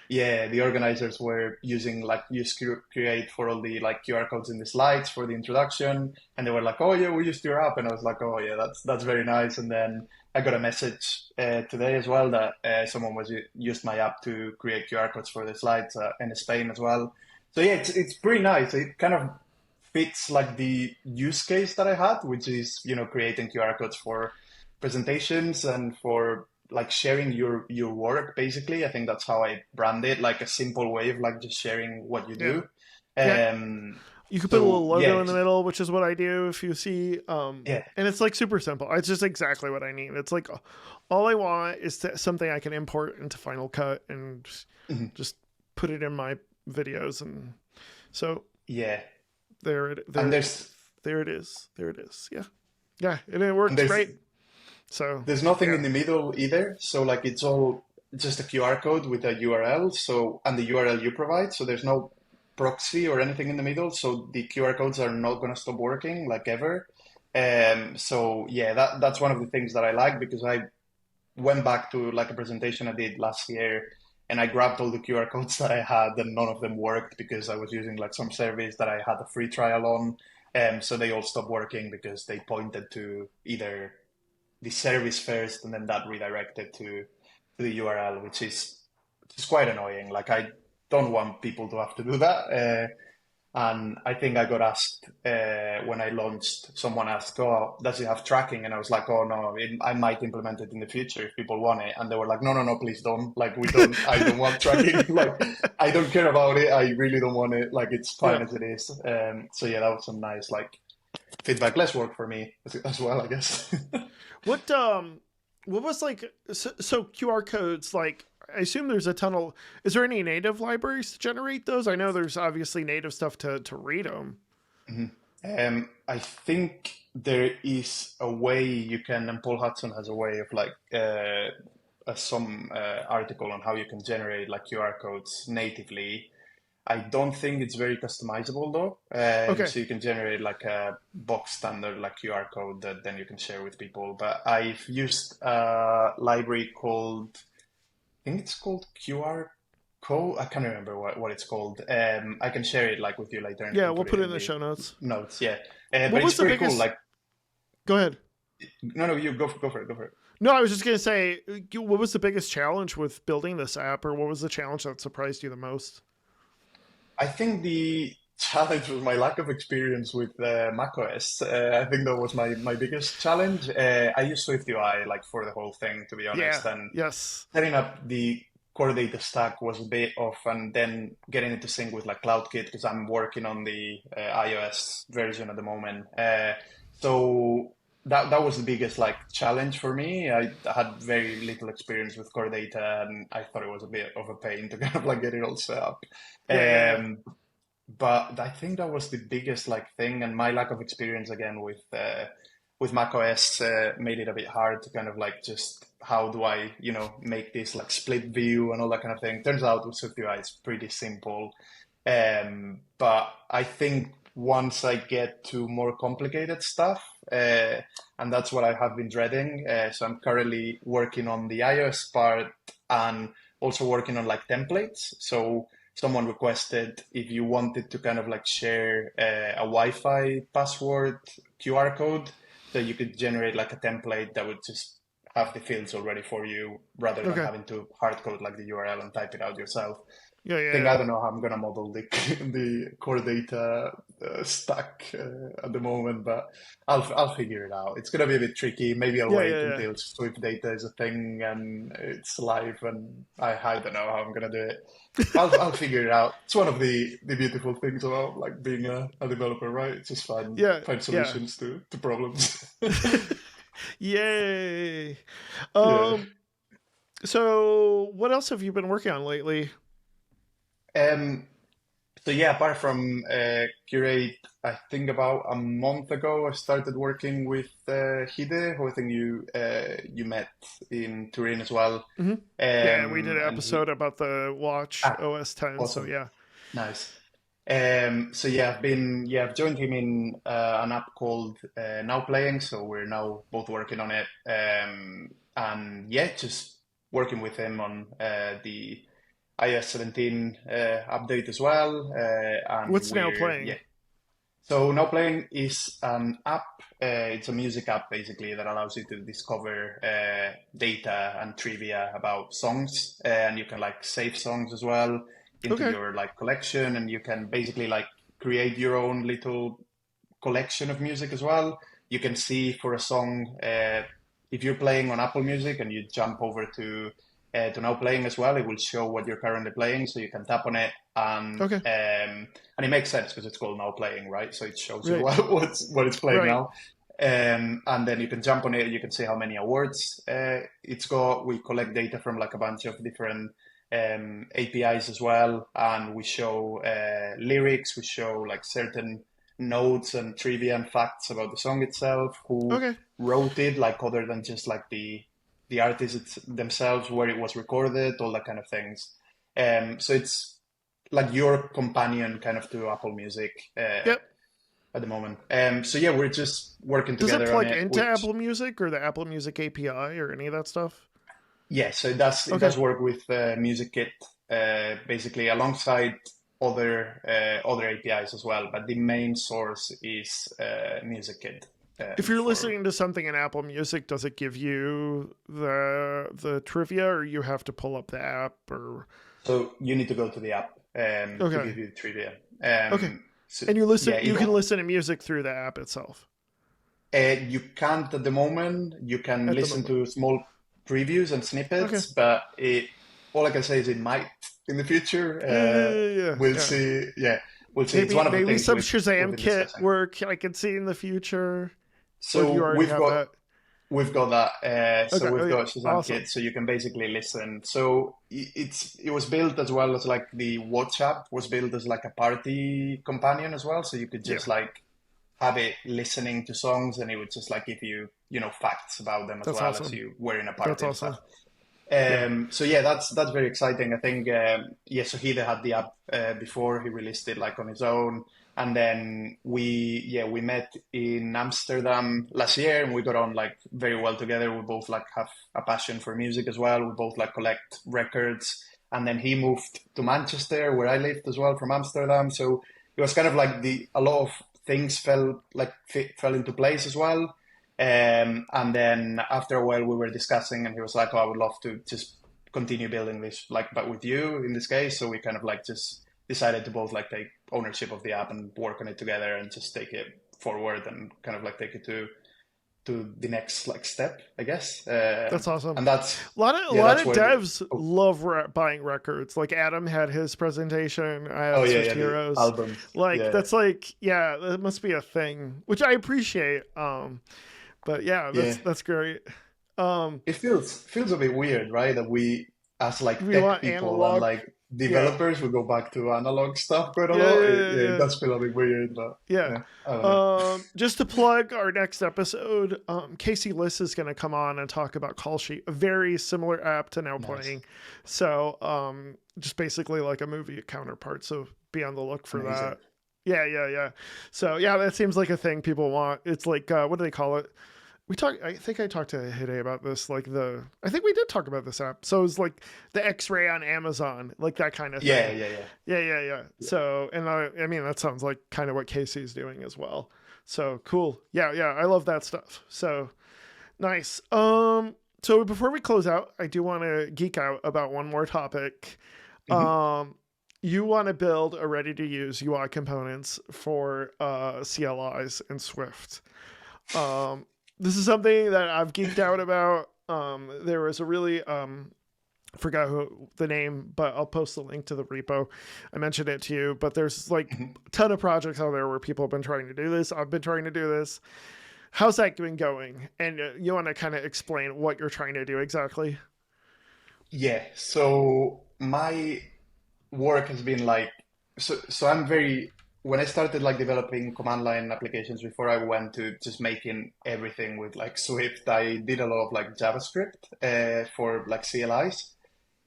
Yeah. the organizers were using like use Create for all the like QR codes in the slides for the introduction, and they were like, "Oh yeah, we used your app," and I was like, "Oh yeah, that's very nice." And then I got a message today as well that someone was used my app to create QR codes for the slides in Spain as well. So yeah, it's pretty nice. It kind of fits like the use case that I had, which is, creating QR codes for presentations and for like sharing your work basically. I think that's how I brand it, like a simple way of like just sharing what you Yeah. do. Yeah. Um, You could put a so little yeah, logo in the middle, which is what I do if you see. yeah, And it's like super simple. It's just exactly what I need. It's like all I want is something I can import into Final Cut and mhm, just put it in my videos. And so yeah. there it And there there it is. There it is. Yeah. Yeah. And it and works there's great. So there's nothing yeah. in the middle either. So like it's all just a QR code with a URL. So and the URL you provide. So there's no proxy or anything in the middle. So the QR codes are not going to stop working like ever. So yeah, that's one of the things that I like because I went back to like a presentation I did last year and I grabbed all the QR codes that I had and none of them worked because I was using like some service that I had a free trial on. So they all stopped working because they pointed to either the service first and then that redirected to the URL, which is quite annoying. Like I don't want people to have to do that. And I think I got asked when I launched, someone asked, "Oh, does it have tracking?" And I was like, "Oh no, I might implement it in the future if people want it." And they were like, "No, no, no, please don't. Like we don't. I don't want tracking. Like I don't care about it. I really don't want it. Like it's Yeah. fine as it is." So yeah, that was some nice like feedback. Less work for me as well, I guess. What what was like so QR codes like I assume there's a ton of is there any native libraries to generate those? I know there's obviously native stuff to read them. Mhm. I think there is a way you can, and Paul Hudson has a way of like some article on how you can generate like QR codes natively. I don't think it's very customizable though. Okay. So you can generate like a box standard like QR code that then you can share with people. But I've used a library called, I think it's called QR Code. I can't remember what it's called. I can share it like with you later and you Yeah, can we'll put it put it in in the the show notes. notes. Yeah, What but it's was the pretty cool. biggest Like, Go ahead. no, you go for it. Go for it. No, I was just going to say what was the biggest challenge with building this app or what was the challenge that surprised you the most? I think the challenge was my lack of experience with macOS. I think that was my biggest challenge. I use SwiftUI like for the whole thing, to be honest, Yeah. and Yes. setting up the core data stack was a bit off, and then getting it to sync with like CloudKit because I'm working on the iOS version at the moment. So that was the biggest like challenge for me. I had very little experience with core data, and I thought it was a bit of a pain to kind of like get it all set up. Yeah, yeah, yeah. Um, but I think that was the biggest like thing, and my lack of experience again with macOS made it a bit hard to kind of like just how do I make this like split view and all that kind of thing. Turns out with SwiftUI it's pretty simple, but I think once I get to more complicated stuff, and that's what I have been dreading. So I'm currently working on the iOS part and also working on like templates. So someone requested if you wanted to kind of like share a Wi-Fi password QR code that you could generate like a template that would just have the fields already for you rather than Okay. having to hard code like the URL and type it out yourself. Yeah, I yeah, think yeah. I don't know how I'm gonna model the the core data stack at the moment, but I'll figure it out. It's gonna be a bit tricky. Maybe I'll Yeah, wait yeah, yeah. until SwiftData is a thing and it's live, and I don't know how I'm gonna do it. I'll figure it out. It's one of the beautiful things about like being a developer, right? It's just Yeah, find yeah. solutions to problems. Yay. Yeah. Um so what else have you been working on lately? Um, So yeah, apart from QReate, I think about a month ago I started working with Hide, who I think you met in Turin as well. Hmm. Yeah, we did an And he episode about the watch ah OS 10. So awesome, yeah. nice. So yeah, I've joined him in an app called Now Playing. So we're now both working on it, and yeah, just working with him on the iOS 17 update as well. And What's now we're playing? so Now Playing is an app. It's a music app basically that allows you to discover data and trivia about songs, and you can like save songs as well into Okay. your like collection, and you can basically like create your own little collection of music as well. You can see for a song, if you're playing on Apple Music and you jump over to Now Playing as well, it will show what you're currently playing. So you can tap on it, Okay. and it makes sense because it's called Now Playing, right? So it shows you Right. what it's playing Right. now. And then you can jump on it. You can see how many awards it's got. We collect data from like a bunch of different APIs as well, and we show lyrics. We show like certain notes and trivia and facts about the song itself, who Okay. wrote it, like other than just like the artists themselves, where it was recorded, all that kind of things. So it's like your companion kind of to Apple Music Yep. at the moment. So yeah, we're just working Does it together on plug it, into which Apple Music or the Apple Music API or any of that stuff? yeah, so it Okay. does work with Music Kit, basically alongside other APIs as well. But the main source is Music Kit If you're for. listening to something in Apple Music, does it give you the trivia, or you have to pull up the app? Or So you need to go to the app to okay, give you the trivia. okay, So and you listen. yeah, You can listen to music through the app itself you can't at the moment. You can at the listen moment. to small previews and Okay. snippets, but all I can say is it might in the future. Yeah, yeah, yeah, yeah. We'll Yeah. see. Yeah, we'll see. It's Maybe one of the maybe things some we've Shazam been kit discussing. work I could see in the future, or do you So already have that? we've got that. So Okay. we've Okay. got Shazam Awesome. Kit, so you can basically listen. So it was built as well as like the Watch app was built as like a party companion as well. So you could Yeah. just like have it listening to songs, and it would just like give you facts about them as That's well as awesome. you were in a That's party and stuff. awesome. Yeah. So yeah, that's very exciting. I think yeah, so he had the app before he released it like on his own, and then we met in Amsterdam last year, and we got on like very well together. We both like have a passion for music as well. We both like collect records, and then he moved to Manchester, where I lived as well from Amsterdam. So it was kind of like the a lot of things fell into place as well. And then after a while, we were discussing, and he was like, "Oh, I would love to just continue building this, like, but with you in this case." So we kind of like just decided to both like take ownership of the app and work on it together, and just take it forward and kind of like take it to the next like step, I guess. That's awesome. And that's A yeah, lot that's of where. devs Oh, love buying records. Like Adam had his presentation. I oh have yeah, Swift yeah, the Heroes. albums. Like Yeah, that's like yeah, that must be a thing, which I appreciate. But yeah, yeah. that's great. Um, It feels a bit weird, right? That we, as like we tech want people and analog. like Yeah, developers, we go back to analog stuff quite a yeah, lot. yeah, yeah, It yeah. does feel a bit weird, but Yeah. yeah, I don't know. Just to plug our next episode, Casey Liss is going to come on and talk about Call Sheet, a very similar app to Now Nice, Playing. So, just basically like a movie counterpart. So be on the look for amazing. that. Yeah, yeah, yeah. So yeah, that seems like a thing people want. It's like what do they call it? I think I talked to Hide about this, like I think we did talk about this app. So it's like the X-ray on Amazon, like that kind of Yeah, thing. yeah, yeah, Yeah, yeah, yeah. yeah. So, and I mean, that sounds like kind of what Casey's doing as well. So cool. Yeah, yeah. I love that stuff. So nice. So before we close out, I do want to geek out about one more topic. Mhm. Um, you want to build a ready to use UI components for CLIs in Swift. Um, this is something that I've geeked out about. There was a really forgot who the name, but I'll post the link to the repo. I mentioned it to you, but there's like Mhm. a ton of projects out there where people have been trying to do this. I've been trying to do this. How's that been going? And you want to kind of explain what you're trying to do exactly? Yeah. So my work has been like so I'm very when I started like developing command line applications before I went to just making everything with like Swift, I did a lot of like JavaScript for like CLIs.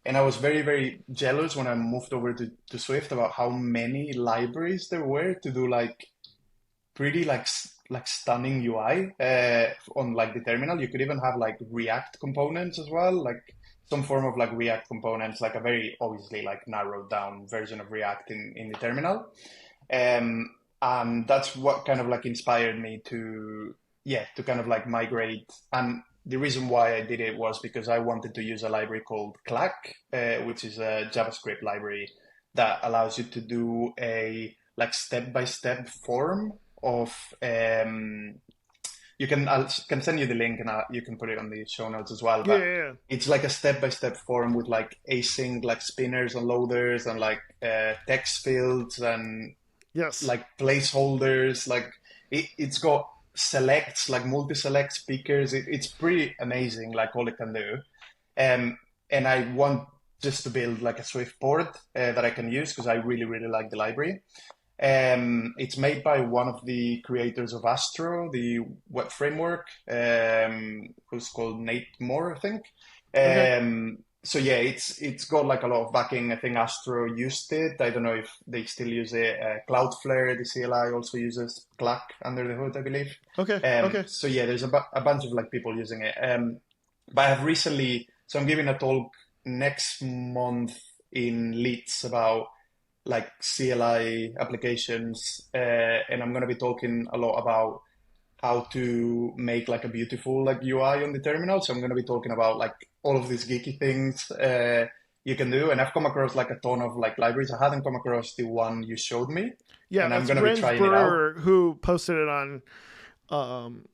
And I was very, very jealous when I moved over to Swift about how many libraries there were to do like pretty like stunning UI on like the terminal. You could even have like React components as well, like some form of like React components, like a very obviously like narrowed down version of React in the terminal. Um, and that's what kind of like inspired me to, yeah, to kind of like migrate. And the reason why I did it was because I wanted to use a library called Clack, which is a JavaScript library that allows you to do a like step-by-step form of you can can send you the link and you can put it on the show notes as well. Yeah, But yeah, yeah. it's like a step-by-step form with like async like spinners and loaders and like text fields and Yes. like placeholders. Like it's got selects like multi-select speakers. It's pretty amazing. Like all it can do. Um, and I want just to build like a Swift port that I can use because I really really like the library. It's made by one of the creators of Astro, the web framework, who's called Nate Moore, I think. Okay. So yeah, it's got like a lot of backing. I think Astro used it. I don't know if they still use it. Cloudflare, the CLI, also uses Clack under the hood, I believe. Okay. Okay. So yeah, there's a bunch of like people using it. But I have recently, so I'm giving a talk next month in Leeds about like CLI applications, and I'm going to be talking a lot about how to make like a beautiful like UI on the terminal. So I'm going to be talking about like all of these geeky things you can do, and I've come across like a ton of like libraries. I hadn't come across the one you showed me, Yeah, and I'm that's going to be Renz trying it out. Brewer who posted it um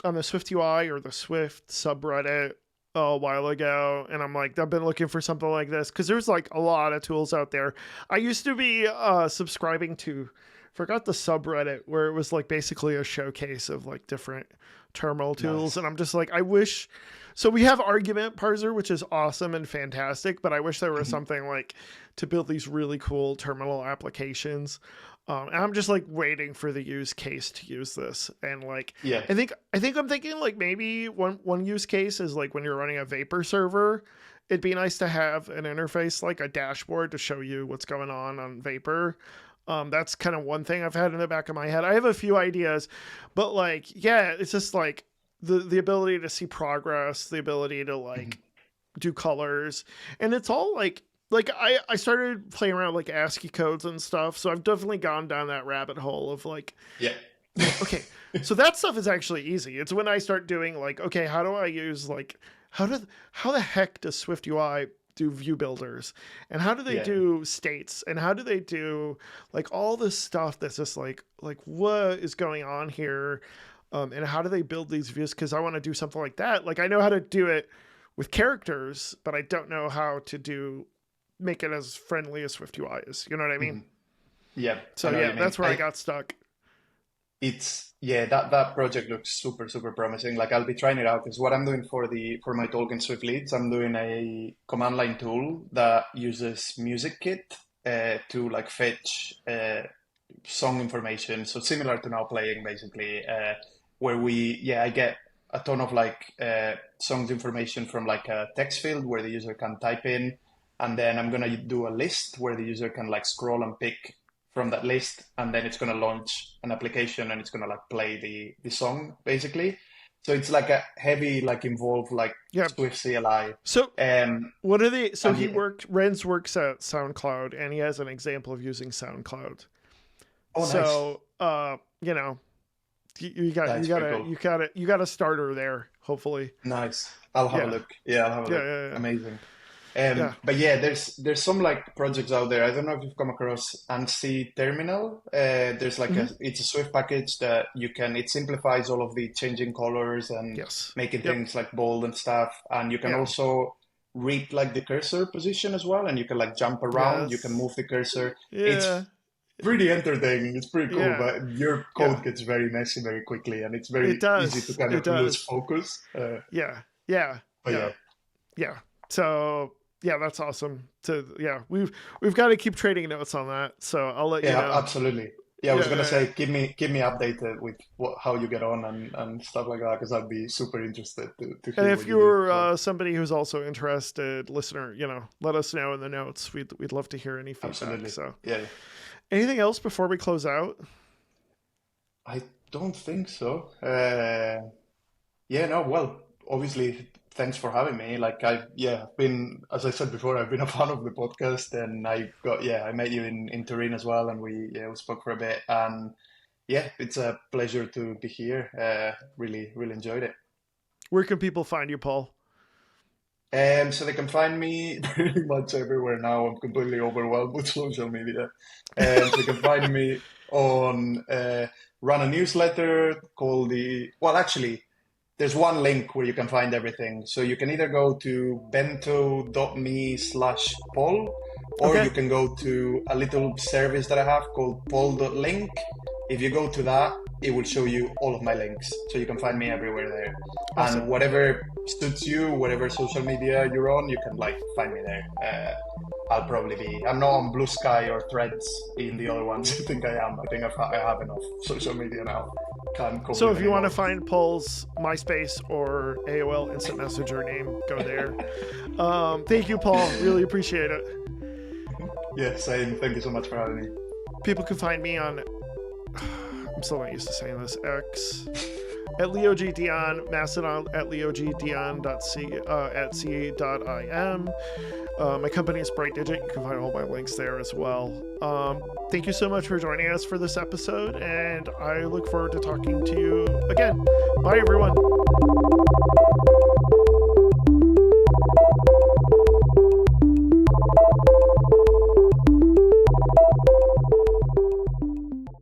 on the SwiftUI or the Swift subreddit a while ago, and I'm like, I've been looking for something like this because there's like a lot of tools out there. I used to be subscribing to, forgot the subreddit where it was like basically a showcase of like different terminal tools, and Nice. I'm just like, I wish. So we have Argument Parser, which is awesome and fantastic, but I wish there was something like to build these really cool terminal applications. And I'm just like waiting for the use case to use this. And like, Yeah. I think I'm thinking like maybe one use case is like when you're running a Vapor server, it'd be nice to have an interface like a dashboard to show you what's going on Vapor. That's kind of one thing I've had in the back of my head. I have a few ideas, but like, yeah, it's just like the ability to see progress, the ability to like do colors, and it's all like I started playing around with like ASCII codes and stuff, so I've definitely gone down that rabbit hole of like, Yeah. okay, so that stuff is actually easy. It's when I start doing like, okay, how do I use like how the heck does SwiftUI do view builders, and how do they Yeah. do states, and how do they do like all this stuff that's just like what is going on here, and how do they build these views? Because I want to do something like that. Like I know how to do it with characters, but I don't know how to do make it as friendly as SwiftUI is. You know what I mean? Mhm. Yeah. I So know what yeah, you mean. that's where I got stuck. It's yeah, that project looks super super promising. Like I'll be trying it out because what I'm doing for my talk in Swift Leads, I'm doing a command line tool that uses Music Kit to like fetch song information. So similar to now playing basically, where I get a ton of like songs information from like a text field where the user can type in, and then I'm gonna do a list where the user can like scroll and pick from that list, and then it's gonna launch an application and it's gonna like play the song basically. So it's like a heavy like involved like Yeah. Swift CLI. So what are they? So And he yeah, worked. Renz works at SoundCloud, and he has an example of using SoundCloud. oh nice, So you know, you got you that's got pretty a cool. you got a starter there. Hopefully, Nice. I'll have a yeah, look. Yeah, I'll have a yeah, look. yeah, yeah, Amazing. yeah. But yeah, there's some like projects out there. I don't know if you've come across ANSI Terminal. There's like Mm-hmm. it's a Swift package that it simplifies all of the changing colors and Yes. making Yep. things like bold and stuff. And you can Yeah. also read like the cursor position as well, and you can like jump around. You can Yes. move the cursor. Yeah. It's pretty entertaining. It's pretty cool, Yeah. but your Yeah. code gets very messy very quickly, and it's It very easy to does. kind It of lose does. focus. Yeah. Yeah. But Yeah. yeah. Yeah. So Yeah, that's awesome. We've got to keep trading notes on that. So I'll let you Yeah, know. absolutely. Yeah, I was Yeah, gonna yeah, yeah. say, keep me updated with how you get on and stuff like that, because I'd be super interested to And hear if what you do. you're So somebody who's also interested, listener, let us know in the notes. We'd love to hear any feedback. absolutely, So, yeah. anything else before we close out? I don't think so. Yeah, no, well, obviously, thanks for having me. Like I've been, as I said before, I've been a fan of the podcast, and I met you in Turin as well, and we spoke for a bit, and yeah, it's a pleasure to be here. Really, really enjoyed it. Where can people find you, Paul? So they can find me pretty much everywhere now. I'm completely overwhelmed with social media. So they can find me on run a newsletter called actually, there's one link where you can find everything. So you can either go to bento.me/Paul, or Okay. you can go to a little service that I have called Paul.link. If you go to that, it will show you all of my links. So you can find me everywhere there. And Awesome. whatever suits you, whatever social media you're on, you can like find me there. I'll probably be. I'm not on Blue Sky or Threads in the other ones. I think I am. I think I have enough social media now. Can't cope So with if you want to anymore. find Paul's MySpace or AOL Instant Messenger name, go there. Thank you, Paul. Really appreciate it. Yeah, same. Thank you so much for having me. People can find me on. I'm still not used to saying this. X at Leo G Dion, Mastodon at leogdion.ca.im. My company is Bright Digit. You can find all my links there as well. Thank you so much for joining us for this episode, and I look forward to talking to you again. Bye, everyone.